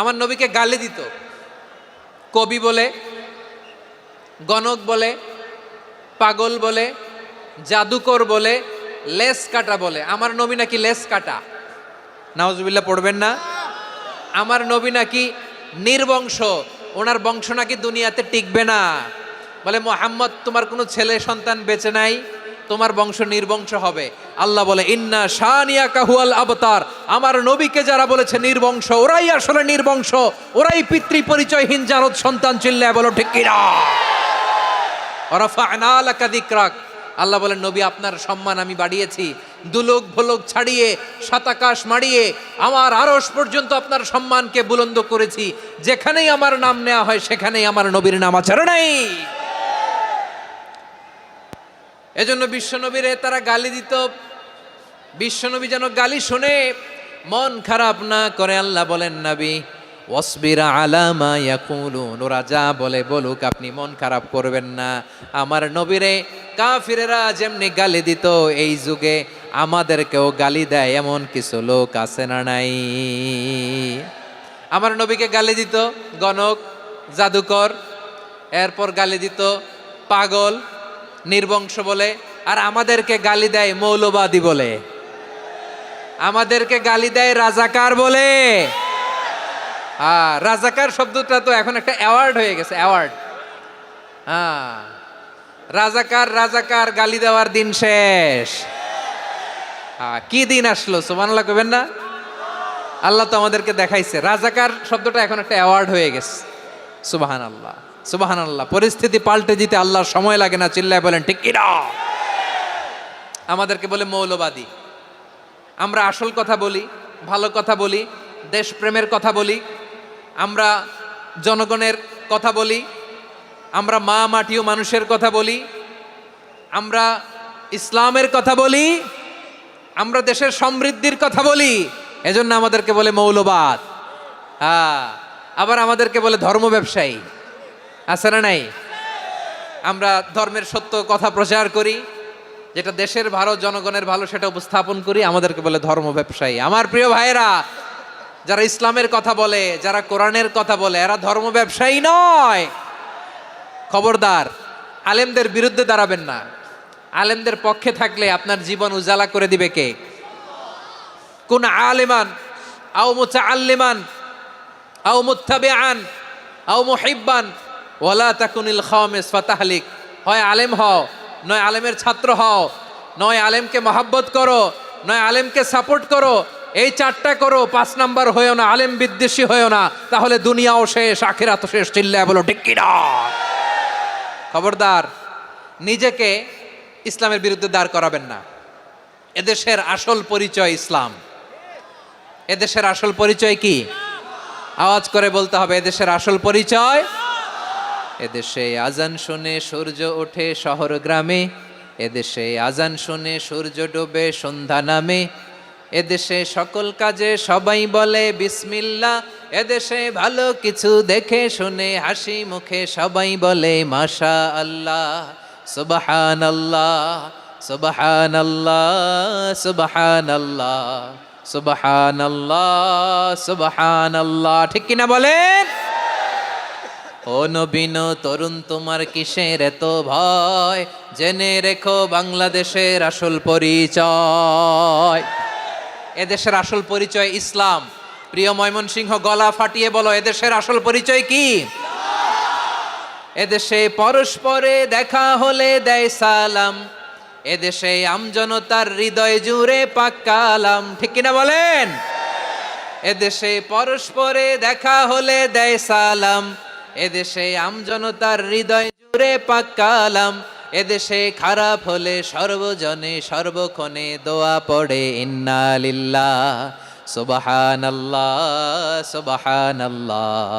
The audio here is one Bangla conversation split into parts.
আমার নবীকে গালি দিত, কবি বলে, গণক বলে, পাগল বলে, জাদুকর বলে, লেস কাটা বলে। আমার নবী নাকি লেস কাটা, নাউজুবিল্লাহ পড়বেন না। আমার নবী নাকি নির্বংশ, ওনার বংশ নাকি দুনিয়াতে টিকবে না। বলে মুহাম্মদ তোমার কোনো ছেলে সন্তান বেঁচে নাই, তোমার বংশ নির্বংশ হবে। আল্লাহ বলে ইন্না শানিয়াকা হুয়াল আবতার, আমার নবীকে যারা বলেছে নির্বংশ, ওরাই আসলে নির্বংশ, ওরাই পিতৃ পরিচয়হীন জারদ সন্তান। চিল্লায় বলো ঠিক কিনা? ওয়ারাফা'না লাকা যিকরাক, আল্লাহ বলেন নবী আপনার সম্মান আমি বাড়িয়েছি, দুলোক ভোলোক ছাড়িয়ে সাতাকাশ মাড়িয়ে আমার আরশ পর্যন্ত আপনার সম্মানকে বুলন্দ করেছি। যেখানেই আমার নাম নেওয়া হয় সেখানেই আমার নবীর নাম আছে নাই। এজন্য বিশ্বনবীরে তারা গালি দিত। বিশ্বনবী যেন গালি শুনে মন খারাপ না করে আল্লাহ বলেন নবী ওয়াসবির আলা মা ইয়াকুলুন, ওরা যা বলে বলুক, আপনি মন খারাপ করবেন না। আমার নবীরে কাফিরেরা যেমনি গালি দিত, এই যুগে আমাদেরকেও গালি দেয় এমন কিছু লোক আছে না নাই? আমার নবীকে গালি দিত গণক, জাদুকর, এরপর গালি দিত পাগল, নির্বংশ বলে, আর আমাদেরকে গালি দেয় মৌলবাদী বলে, আমাদেরকে গালি দেয় রাজাকার বলে। রাজাকার শব্দটা তো এখন একটা অ্যাওয়ার্ড হয়ে গেছে, অ্যাওয়ার্ড। রাজাকার রাজাকার গালি দেওয়ার দিন শেষ। কি দিন আসলো সুবহানাল্লাহ কইবেন না? আল্লাহ তো আমাদেরকে দেখাইছে রাজাকার শব্দটা এখন একটা অ্যাওয়ার্ড হয়ে গেছে। সুবহানাল্লাহ সুবহানাল্লাহ। পরিস্থিতি পাল্টে দিতে আল্লাহর সময় লাগে না। চিল্লায় বলেন ঠিক কি না? আমাদেরকে বলে মৌলবাদী। আমরা আসল কথা বলি, ভালো কথা বলি, দেশপ্রেমের কথা বলি, আমরা জনগণের কথা বলি, আমরা মা মাটি ও মানুষের কথা বলি, আমরা ইসলামের কথা বলি, আমরা দেশের সমৃদ্ধির কথা বলি। এজন্য আমাদেরকে বলে মৌলবাদ। আবার আমাদেরকে বলে ধর্ম ব্যবসায়ী, আছে না নাই? আমরা ধর্মের সত্য কথা প্রচার করি, যেটা দেশের ভালো জনগণের ভালো সেটা উপস্থাপন করি, আমাদেরকে বলে ধর্ম ব্যবসায়ী। আমার প্রিয় ভাইয়েরা, যারা ইসলামের কথা বলে, যারা কোরআনের কথা বলে, এরা ধর্ম ব্যবসায়ী নয়। খবরদার, আলেমদের বিরুদ্ধে দাঁড়াবেন না। আলেমদের পক্ষে থাকলে আপনার জীবন উজালা করে দিবে কে? কোন আলিমান আও মুতাআল্লিমান আও মুত্তাবিআন আও মুহিব্বান ওয়ালা তাকুনিল খামিস ফাতাহলিক। হয় আলেম হও, নয় আলেমের ছাত্র হও, নয় আলেমকে মহাব্বত করো, নয় আলেমকে সাপোর্ট করো। এই চারটা করো, 5 নাম্বার হয়েও না, আলেম বিদ্বেষী হয়েও না, তাহলে দুনিয়াও শেষ, আখিরাতও শেষ। চিল্লায় বলো ঠিক কি না? খবরদার, নিজেকে ইসলামের বিরুদ্ধে দাঁড় করাবেন না। এদেশের আসল পরিচয় ইসলাম। এদেশের আসল পরিচয় কি? আওয়াজ করে বলতে হবে, এদেশের আসল পরিচয়। এদেশে আজান শুনে সূর্য ওঠে শহর গ্রামে, এদেশে আজান শুনে সূর্য ডোবে সন্ধ্যা নামে, এদেশে সকল কাজে সবাই বলে বিসমিল্লাহ, এদেশে ভালো কিছু দেখে শুনে হাসি মুখে সবাই বলে মাশা আল্লাহ, সুবহানাল্লাহ সুবহানাল্লাহ সুবহানাল্লাহ সুবহানাল্লাহ সুবহানাল্লাহ। ঠিক কিনা বলেন? ও নবীন তরুণ, তোমার কিসের এত ভয়? জেনে রেখো বাংলাদেশের আসল পরিচয়। এদেশের আসল পরিচয় ইসলাম। প্রিয় ময়মনসিংহ, গলা ফাটিয়ে বলো, এদেশের আসল পরিচয় কি? এদেশে পরস্পরে দেখা হলে দেয় সালাম, এদেশে আমজনতার হৃদয় জুড়ে পাক কালাম। ঠিক কিনা বলেন? এদেশে পরস্পরে দেখা হলে দেয় সালাম, এদেশে আমজনতার হৃদয় জুড়ে পাক কালাম, এদেশে খারাপ হলে সর্বজনে সর্বক্ষণে দোয়া পড়ে ইন্না লিল্লাহ সুবহানাল্লাহ সুবহানাল্লাহ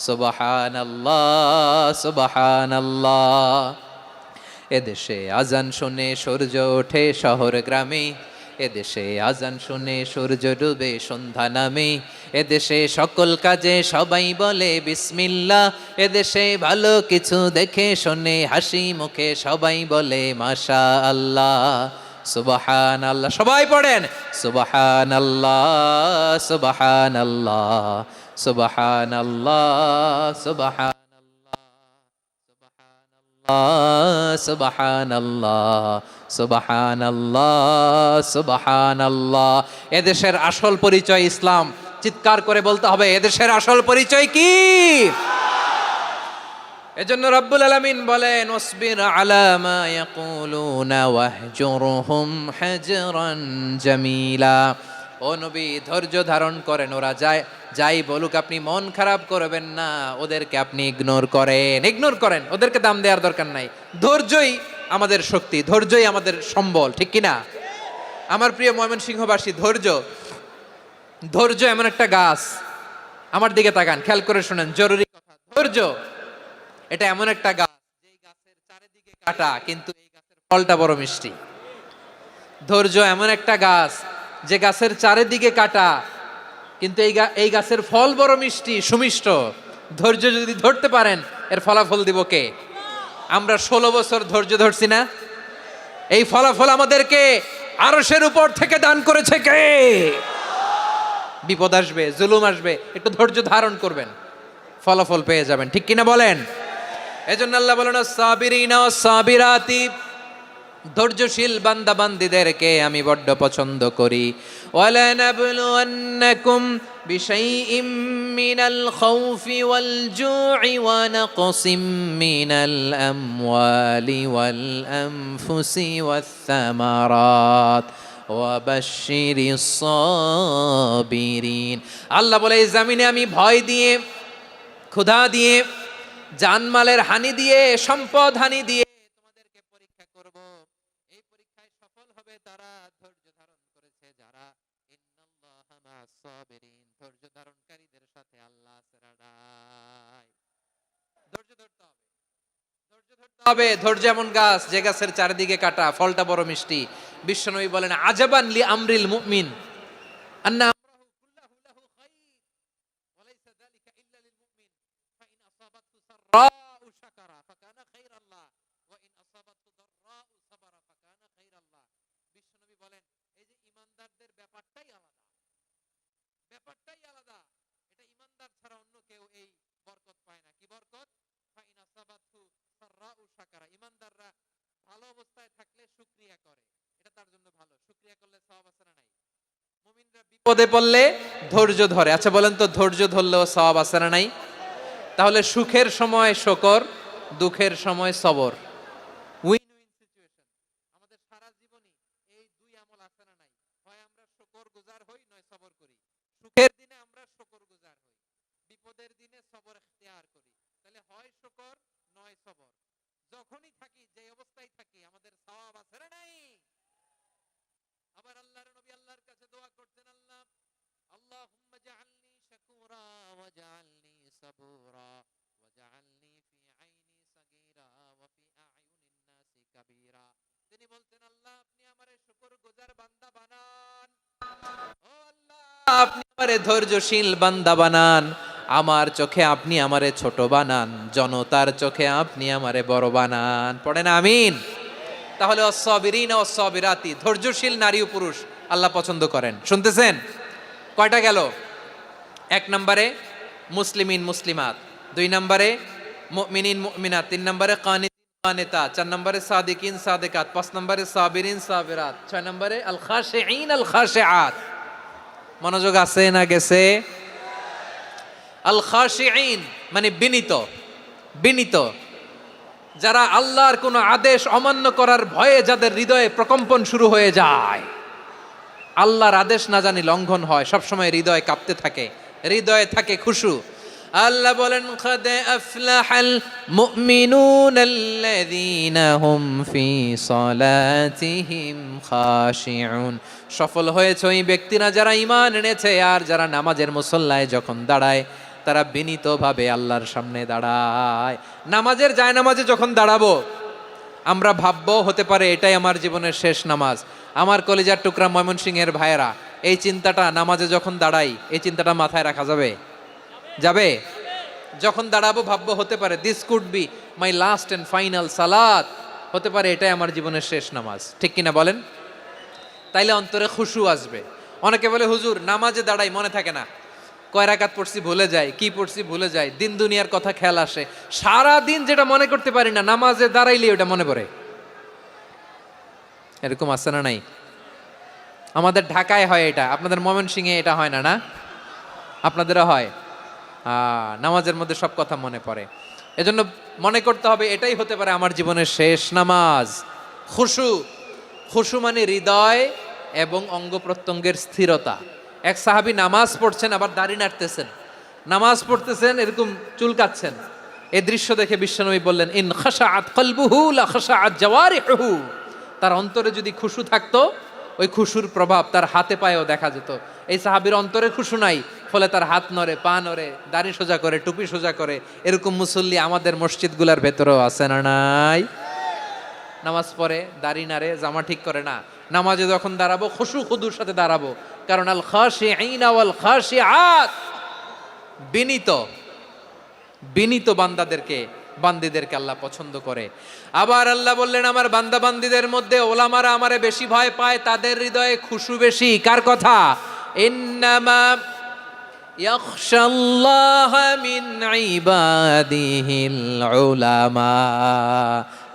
সুবহানাল্লাহ সুবহানাল্লাহ। এদেশে আজান শুনে সূর্য ওঠে শহর গ্রামে, এদেশে আজান শুনে সূর্য ডুবে সন্ধ্যা নামে, এদেশে সকল কাজে সবাই বলে বিসমিল্লাহ, এদেশে ভালো কিছু দেখে শুনে হাসি মুখে সবাই বলে মাশা আল্লাহ সুবহানাল্লাহ। সবাই পড়েন সুবহানাল্লাহ সুবহানাল্লাহ সুবহানাল্লাহ, সুবহানাল্লাহ, সুবহানাল্লাহ, সুবহানাল্লাহ, সুবহানাল্লাহ। এদেশের আসল পরিচয় ইসলাম। চিৎকার করে বলতে হবে, এদেশের আসল পরিচয় কি? এজন্য রব্বুল আলামিন বলেন, ওয়াসবির আলা মা ইয়াকুলুনা ওয়াহজুরহুম হাজরান জামিলা। ও নবী, ধৈর্য ধারণ করেন, ওরা যাই বলুক আপনি মন খারাপ করবেন না, ওদেরকে আপনি ইগনোর করেন, ওদেরকে দাম দেওয়ার দরকার নাই। ধৈর্যই আমাদের শক্তি, ধৈর্যই আমাদের সম্বল, ঠিক কি না? আমার প্রিয় ময়মনসিংহবাসী, ধৈর্য এমন একটা গাছ। আমার দিকে তাকান, খেয়াল করে শুনেন, জরুরি কথা। ধৈর্য এটা এমন একটা গাছ, যেই গাছের চারিদিকে কাটা, কিন্তু এই গাছের ফলটা বড় মিষ্টি। ধৈর্য এমন একটা গাছ, যে গাছের চারিদিকে কাটা, কিন্তু এই গাছের ফল বড় মিষ্টি, সুমিষ্ট। ধৈর্য যদি ধরতে পারেন, এর ফলাফল দিব কে? আমরা 16 বছর ধৈর্য ধরছি না? এই ফলাফল আমাদেরকে আরশের উপর থেকে দান করেছে কে? বিপদ আসবে, জুলুম আসবে, একটু ধৈর্য ধারণ করবেন, ফলাফল পেয়ে যাবেন, ঠিক কিনা বলেন? এজন্য আল্লাহ বলেন, সাবিরিনা ওয়াস সাবিরাতি, ধৈর্যশীল বান্দা বান্দীদেরকে আমি বড্ড পছন্দ করি। ওয়ালা নাবলুওয়ান্নাকুম বিশাইইম মিনাল খাউফি ওয়াল জু'i ওয়া নাকসিম মিনাল আমওয়ালি ওয়াল আনফুসি ওয়াস সামারাত ওয়া বাশশিরিস সাবিরিন। আল্লাহ বলে, এই জমিনে আমি ভয় দিয়ে, ক্ষুধা দিয়ে, জানমালের হানি দিয়ে, সম্পদ হানি দিয়ে তোমাদেরকে পরীক্ষা করব। এই পরীক্ষায় সফল হবে তারা, ধৈর্য ধারণ করেছে যারা। ইন্নাল্লাহা মা'আস সাবিরিন, ধৈর্য ধারণকারীদের সাথে আল্লাহ আছে রাডাই। ধৈর্য ধরতে হবে। ধৈর্য এমন গাছ, যে গাছের চারিদিকে কাটা, ফলটা বড় মিষ্টি। বিশ্বনবী বলেন, আজাবান লি আমরিল মুমিন আন্না আমরাহু কুল্লাহু লাহু খায়র ওয়া লাইসা যালিকা ইল্লা লিল মুমিন ফাইন আসাবাতহু সাররাউ শাকারা ফাকানা খায়রাল্লাহ ওয়া ইন আসাবাতহু দাররাউ সাবারা ফাকানা খায়রাল্লাহ। বিশ্বনবী বলেন, এই যে ঈমানদারদের ব্যাপারটাই আলাদা। এটা ঈমানদার ছাড়া অন্য কেউ এই বরকত পায় না। কি বরকত? ফাইন আসাবাতহু সাররাউ শাকারা। ঈমানদাররা ভালো অবস্থায় থাকলে শুকরিয়া করে, এটা তার জন্য ভালো। শুকরিয়া করলে সওয়াব আছে না নাই? মুমিনরা বিপদে পড়লে ধৈর্য ধরে। আচ্ছা বলেন তো, ধৈর্য ধরলেও সওয়াব আছে না নাই? তাহলে সুখের সময় শুকর, দুঃখের সময় সবর, উইন উইন সিচুয়েশন। আমাদের সারা জীবনে এই দুই আমল আছে না নাই? হয় আমরা শুকর গুজার হই, নয় সবর করি। সুখের দিনে আমরা শুকর গুজার হই, বিপদের দিনে সবর ইখতিয়ার করি। তাহলে হয় শুকর, নয় সবর। যখনই থাকি, যে অবস্থায় থাকি, আমাদের সওয়াব আছে না নাই? আবার আল্লাহর নবী আল্লাহর কাছে দোয়া করতেন, আল্লাহুম্মা জাআলনি শাকুরা ওয়া জাআলনি সাবুরা ওয়া জাআলনি ফি আইনি সাগীরা ওয়া ফি আ'য়ুনিন নাসি কাবীরা। তিনি বলতেন, আল্লাহ আপনি আমারে শুকরগুজার বান্দা বানান, ও আল্লাহ আপনি আমারে ধৈর্যশীল বান্দা বানান, আমার চোখে আপনি আমারে ছোট বানান, জনতার চোখে আপনি আমারে বড় বানান। পড়েন আমিন। তাহলে অস-সাবিরিনা ওয়াস-সাবিরাতি, ধৈর্যশীল নারী ও পুরুষ আল্লাহ পছন্দ করেন। শুনতেছেন? কয়টা গেল? 1 নম্বরে মুসলিমিন মুসলিমাত, 2 নম্বরে মুমিনিন মুমিনাত, 3 নম্বরে কানিতিন কানিতাত, 4 নম্বরে সাদিকিন সাদিকাত, 5 নম্বরে সাবিরিন সাবিরাত, 6 নম্বরে আল খাশিঈন আল খাশিআত। মনোযোগ আছে না গেছে? আল খাশিঈন মানে বিনীত, যারা আল্লাহর কোনো আদেশ অমান্য করার ভয়ে যাদের হৃদয়ে প্রকম্পন শুরু হয়ে যায়, আল্লাহর আদেশ না জানি লঙ্ঘন হয়, সবসময় হৃদয় কাঁপতে থাকে, হৃদয়ে থাকে খুশু। আল্লাহ বলেন, قد أفلح المؤمنون الذين هم في صلاتهم خاشعون। সফল হয়েছে ওই ব্যক্তিরা যারা ঈমান এনেছে আর যারা নামাজের মুসল্লায় যখন দাঁড়ায় তারা বিনীতভাবে আল্লাহর সামনে দাঁড়ায়। নামাজের জায়নামাজে যখন দাঁড়াবো আমরা ভাববো হতে পারে এটাই আমার জীবনের শেষ নামাজ। আমার কলিজার টুকরা ময়মনসিংহের ভাইয়েরা, এই চিন্তাটা নামাজে যখন দাঁড়াই, এই চিন্তাটা মাথায় রাখা যাবে? যখন দাঁড়াবো ভাববো হতে পারে this could be my last and final সালাত, হতে পারে এটাই আমার জীবনের শেষ নামাজ, ঠিক কিনা বলেন? তাইলে অন্তরে খুশু আসবে। অনেকে বলে, হুজুর নামাজে দাঁড়াই মনে থাকে না, কয় রাকাত পড়ছি ভুলে যাই, কি পড়ছি ভুলে যাই, দিন দুনিয়ার কথা খেয়াল আসে, সারা দিন যেটা মনে করতে পারি না নামাজে দাঁড়াইলে ওটা মনে পড়ে। এরকম আছে না নাই? আমাদের ঢাকায় হয় এটা, আপনাদের ময়মনসিংহে এটা হয় না? না, আপনাদেরও হয়? নামাজের মধ্যে সব কথা মনে পড়ে। এজন্য মনে করতে হবে এটাই হতে পারে আমার জীবনের শেষ নামাজ। খুশু, খুশু মানে হৃদয় এবং অঙ্গ প্রত্যঙ্গের স্থিরতা। এক সাহাবী নামাজ পড়ছেন আবার দাড়ি নাড়তেছেন, নামাজ পড়তেছেন এরকম চুলকাচ্ছেন। এই দৃশ্য দেখে বিশ্বনবী বললেন, ইন খাশাআত কলবুহু লা খাশাআত জাওয়ারিহুহু। তার অন্তরে যদি খুশু থাকতো, ওই খুশুর প্রভাব তার হাতে পায়েও দেখা যেত। এই সাহাবীর অন্তরে খুশু নাই, ফলে তার হাত নড়ে, পা নড়ে, দাড়ি সোজা করে, টুপি সোজা করে। এরকম মুসল্লি আমাদের মসজিদগুলোর ভেতরেও আছে না নাই? নামাজ পড়ে, দাড়ি নাড়ে, জামা ঠিক করে না। নামাজে যখন দাঁড়াবো খুশু খুদুর সাথে দাঁড়াবো, কারণ আল খাশিঈনা ওয়াল খাশিআত, বিনীত বিনীত বান্দিদেরকে আল্লাহ পছন্দ করে। আবার আল্লাহ বললেন, আমার বান্দা বান্দিদের মধ্যে ওলামারা আমারে বেশি ভয় পায়, তাদের হৃদয়ে খুশু বেশি। কার কথা? ইন্নামা ইয়াখশাল্লাহা মিন ইবাদিহিল উলামা।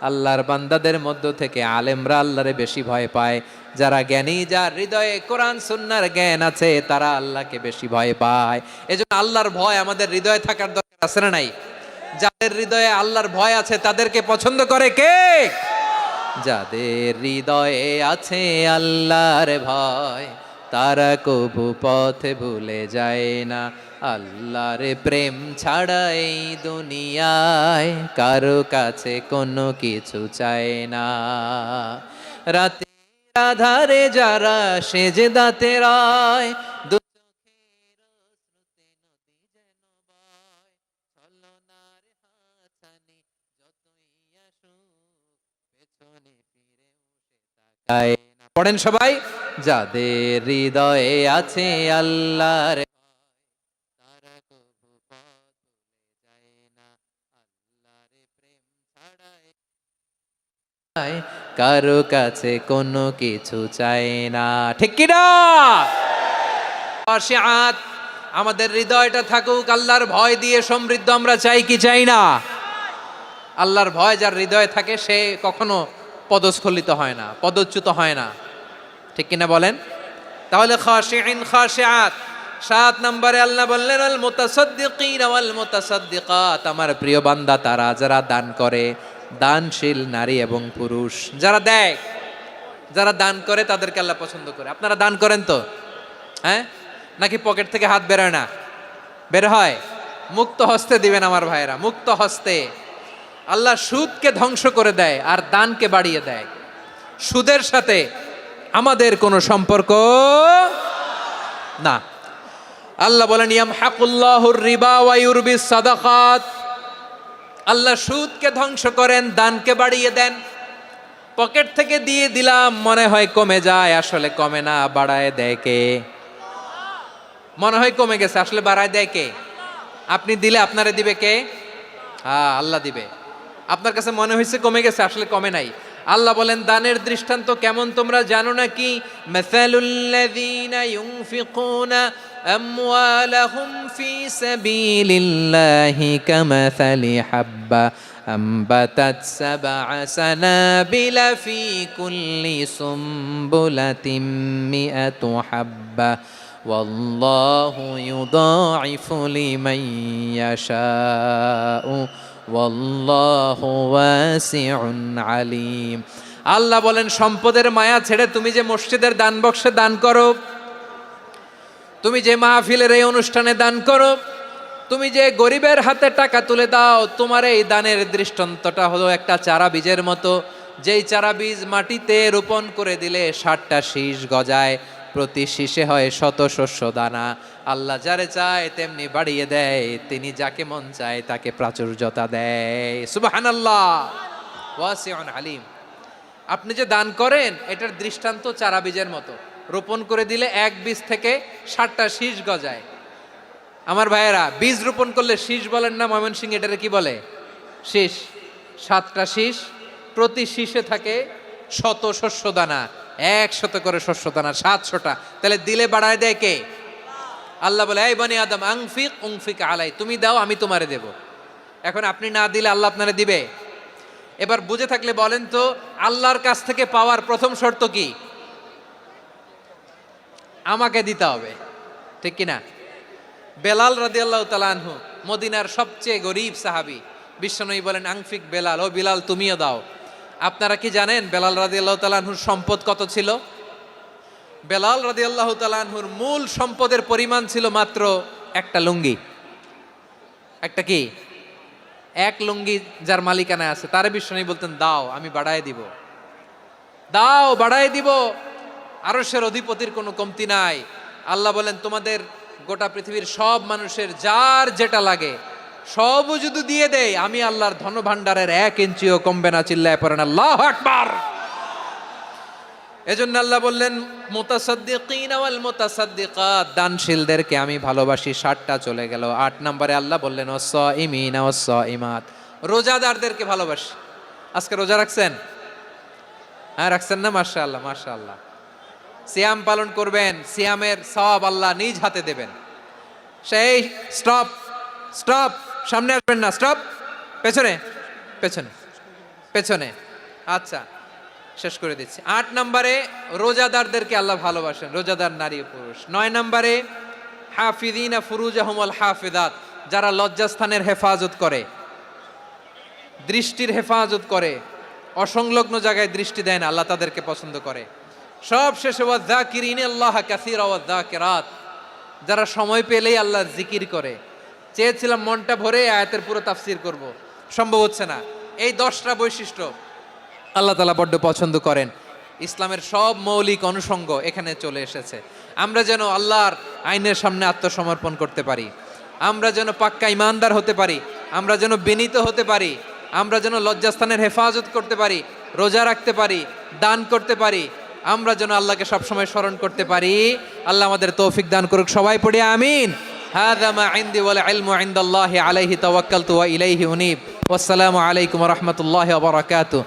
আল্লাহর বান্দাদের মধ্য থেকে আলেমরা আল্লাহরে বেশি ভয় পায়। যারা জ্ঞানী, যার হৃদয়ে কোরআন সুন্নাহর জ্ঞান আছে, তারা আল্লাহকে বেশি ভয় পায়। এজন্য আল্লাহর ভয় আমাদের হৃদয়ে থাকার দরকার আছে না নাই? যাদের হৃদয়ে আল্লাহর ভয় আছে তাদেরকে পছন্দ করে কে? যাদের হৃদয়ে আছে আল্লাহর ভয়, তারা কবু পথে ভুলে যায় না। আল্লাহর প্রেম ছাড়া এই দুনিয়ায় কারো কাছে কোনো কিছু চায় না। রাতে আধারে যারা সেজদাতে রয়, পড়েন সবাই, যাদের হৃদয়ে আছে আল্লাহর তারা কবু পথ ভুলে যায় না। আল্লাহর প্রেম ছাড়া কারো কাছে কোনো কিছু চায় না। ঠিক কি না? খাশিআত, আমাদের হৃদয়টা থাকুক আল্লাহর ভয় দিয়ে সমৃদ্ধ। আমরা চাই কি চাই না? আল্লাহর ভয় যার হৃদয়ে থাকে সে কখনো পদস্খলিত হয় না, পদচ্যুত হয় না। ঠিক কিনা বলেন? তাহলে খাশিঈন খাশিআত। 7 নম্বরে আল্লাহ বললেন, আল মুতাসাদ্দিকিন ওয়াল মুতাসাদ্দিকাত, আমার প্রিয় বান্দা তারা যারা দান করে, দানশীল নারী এবং পুরুষ যারা দেয়, যারা দান করে তাদেরকে আল্লাহ পছন্দ করে। আপনারা দান করেন তো? হ্যাঁ, নাকি পকেট থেকে হাত বেরোয় না? বের হয়। মুক্ত হস্তে দিবেন আমার ভাইয়েরা, মুক্ত হস্তে। আল্লাহ সুদকে ধ্বংস করে দেয় আর দানকে বাড়িয়ে দেয়। সুদের সাথে আমাদের কোনো সম্পর্ক না। আল্লাহ বলেন, ইয়ামহাকুল্লাহুর রিবা ওয়া ইউরবিস সাদাকাত। আল্লাহ সুদকে ধ্বংস করেন, দানকে বাড়িয়ে দেন। পকেট থেকে দিয়ে দিলাম মনে হয় কমে যায়, আসলে কমে না, বাড়ায় দেয় কে? মনে হয় কমে গেছে, আসলে বাড়ায় দেয় কে? আপনি দিলে আপনারে দিবে কে? আল্লাহ দিবে। আপনার কাছে মনে হয়েছে কমে গেছে, আসলে কমে নাই। আল্লাহ বলেন, দানের দৃষ্টান্ত কেমন তোমরা জানো নাকি? মাসালুল্লাযীনা ইউনফিকুনা আমওয়ালাহুম ফি সাবিলিল্লাহি কামাসালি হাব্বা আম্বাতাত সাবআ সানাবিলা ফি কুল্লি সুমবুলাতিন মিআতু হাব্বা ওয়াল্লাহু ইউদাঈফু লিমান ইয়াশাউ ওয়াল্লাহু ওয়াসিউন আলিম। আল্লাহ বলেন, সম্পদের মায়া ছেড়ে তুমি যে মসজিদের দান বক্সে দান করো, তুমি যে মাহফিলের এই অনুষ্ঠানে দান করো, তুমি যে গরিবের হাতে টাকা তুলে দাও, তোমার এই দানের দৃষ্টান্তটা হলো একটা চারা বীজের মতো। যেই চারা বীজ মাটিতে রোপণ করে দিলে 60টা শীষ গজায়, প্রতি শীষে হয় শত শস্য দানা। আল্লাহ যারে চায় তেমনি বাড়িয়ে দেয়, তিনি যাকে মন চায় তাকে প্রাচুর্যতা দেয়। সুবহানাল্লাহ, ওয়াসিউন আলিম। আপনি যে দান করেন এটার দৃষ্টান্ত চারা বীজের মতো, রোপণ করে দিলে এক বীজ থেকে 60টা শীষ গজায়। আমার ভাইয়েরা, বীজ রোপণ করলে শীষ বলেন না ময়মনসিংহ, এটারে কি বলে? শীষ। 7টা শীষ, প্রতি শীষে থাকে শত শস্য দানা, 100 করে শস্য দানা, 700টা। তাহলে দিলে বাড়ায় দেয় কে? আল্লাহ বলে এই বনি আদম আনফিক উনফিক আলাই, তুমি দাও আমি তোমারে দেব। এখন আপনি না দিলে আল্লাহ আপনারে দিবে? এবার বুঝে থাকলে বলেন তো, আল্লাহর কাছ থেকে পাওয়ার প্রথম শর্ত কি? আমাকে দিতে হবে, ঠিক কিনা? বেলাল রাদিয়াল্লাহু তাআলা আনহু মদিনার সবচেয়ে গরীব সাহাবী, বিশ্বনবী বলেন আনফিক বেলাল, ও বিলাল তুমিও দাও। আপনারা কি জানেন বেলাল রাদিয়াল্লাহু তাআলা আনহুর সম্পদ কত ছিল? বেলাল রাদিয়াল্লাহু তাআলা আনহুর মূল সম্পদের পরিমাণ ছিল মাত্র একটা লুঙ্গি। একটা কি? এক লুঙ্গি যার মালিকানায় আছে তারে বিশ্বনবী বলতেন দাও আমি বাড়ায় দিব, দাও বাড়ায় দিব। আরশের অধিপতির কোনো কমতি নাই। আল্লাহ বলেন তোমাদের গোটা পৃথিবীর সব মানুষের যার যেটা লাগে সবও যদি দিয়ে দেয়, আমি আল্লাহর ধনভাণ্ডারের 1 ইঞ্চিও কমবে না। চিল্লায় পড়েন আল্লাহু আকবার। এজন্য আল্লাহ বললেন মুতাসাদ্দিকিন ওয়াল মুতাসাদ্দিকাত, দানশীলদেরকে আমি ভালোবাসি। 60টা চলে গেল। 8 নম্বরে আল্লাহ বললেন ওয়াস-সাইমিন ওয়াস-সাইমাত, রোজাদারদেরকে ভালোবাসি। আজকে রোজা রাখছেন? হ্যাঁ রাখছেন না? মাশাআল্লাহ মাশাআল্লাহ। সিয়াম পালন করবেন, সিয়ামের সওয়াব আল্লাহ নিজ হাতে দেবেন। সেই স্টপ স্টপ, সামনে আসবেন না, স্টপ, পেছনে পেছনে পেছনে। আচ্ছা শেষ করে দিচ্ছি। 8 নম্বরে রোজাদারদেরকে আল্লাহ ভালোবাসেন, রোজাদার নারী ও পুরুষ। 9 নম্বরে হাফিযিনা ফুরুজাহুম ওয়াল হাফিযাত, যারা লজ্জাস্থানের হেফাজত করে, দৃষ্টির হেফাজত করে, অসংলগ্ন জায়গায় দৃষ্টি দেয় না, আল্লাহ তাদেরকে পছন্দ করে। সব শেষে ওয়াযাকিরিনা আল্লাহ কাসীরা ওয়াযাকিরাত, যারা সময় পেলেই আল্লাহর জিকির করে। চেয়েছিলাম মনটা ভরে আয়াতের পুরো তাফসীর করব, সম্ভব হচ্ছে না। এই 10টা বৈশিষ্ট্য আল্লাহ তাআলা বড্ড পছন্দ করেন। ইসলামের সব মৌলিক অনুষঙ্গ এখানে চলে এসেছে। আমরা যেন আল্লাহর আইনের সামনে আত্মসমর্পণ করতে পারি, আমরা যেন পাক্কা ইমানদার হতে পারি, আমরা যেন বিনীত হতে পারি, আমরা যেন লজ্জাস্থানের হেফাজত করতে পারি, রোজা রাখতে পারি, দান করতে পারি, আমরা যেন আল্লাহকে সবসময় স্মরণ করতে পারি। আল্লাহ আমাদের তৌফিক দান করুক। সবাই পড়ি আমিন। হাযা মা ইনদি ওয়াল ইলমু ইনদাল্লাহি আলাইহি তাওয়াক্কালতু ওয়া ইলাইহি উনীব। ওয়াসসালামু আলাইকুম ওয়া রাহমাতুল্লাহি ওয়া বারাকাতুহু।